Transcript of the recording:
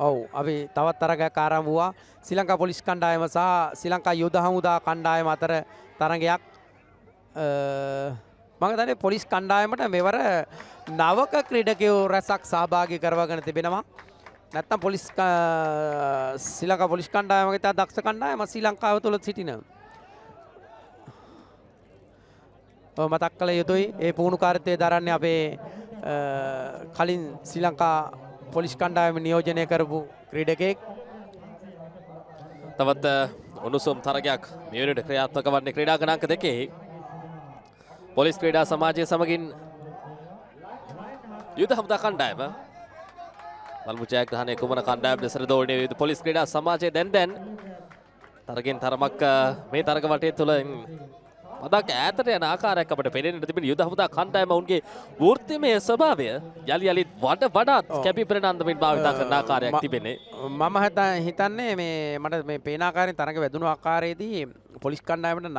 ඔව් අපි තවත් තරගයක් ආරම්භ වුණා. ශ්‍රී ලංකා පොලිස් කණ්ඩායම සහ ශ්‍රී ලංකා යුද හමුදා කණ්ඩායම අතර තරගයක්. මම හිතන්නේ පොලිස් කණ්ඩායමට මෙවර නවක ක්‍රීඩකයෝ රැසක් සහභාගී කරවගෙන තිබෙනවා. නැත්නම් පොලිස් ශ්‍රී ලංකා පොලිස් කණ්ඩායමගේ ඉතා දක්ෂ කණ්ඩායම ශ්‍රී ලංකාව තුළ සිටින. මතක් කළ යුතුයි ඒ පුහුණුකාරීත්වය දරන්නේ අපේ කලින් ශ්‍රී ලංකා පොලිස් කණ්ඩායම නියෝජනය කරපු ක්‍රීඩකයෙක්. තවත් උණුසුම් තරගයක් මේ වෙනකොට ක්‍රියාත්මක වන්නේ ක්‍රීඩා ගණාංක දෙකේ පොලිස් ක්‍රීඩා සමාජය සමගින් යුද හමුදා කණ්ඩායම බලමු ජයග්‍රහණය කුමන කණ්ඩායම් දෙසට දෝඩන්නේ යුද පොලිස් ක්‍රීඩා සමාජය දැන් තරගෙන් තරමක් මේ තරග වටේ තුල මදක් ඈතට යන ආකාරයක් අපිට පෙනෙන්න තිබෙන යුද හමුදා කණ්ඩායම උන්ගේ වෘත්තිමය ස්වභාවය යලි යලිත් වඩාත් කැපී පෙනෙන අන්දමින් භාවිත කරන ආකාරයක් තිබෙන්නේ. මම හිතන්නේ මේ මට මේ පේන ආකාරයෙන් තරග වැදුණු ආකාරයේදී පොලිස් කණ්ඩායමට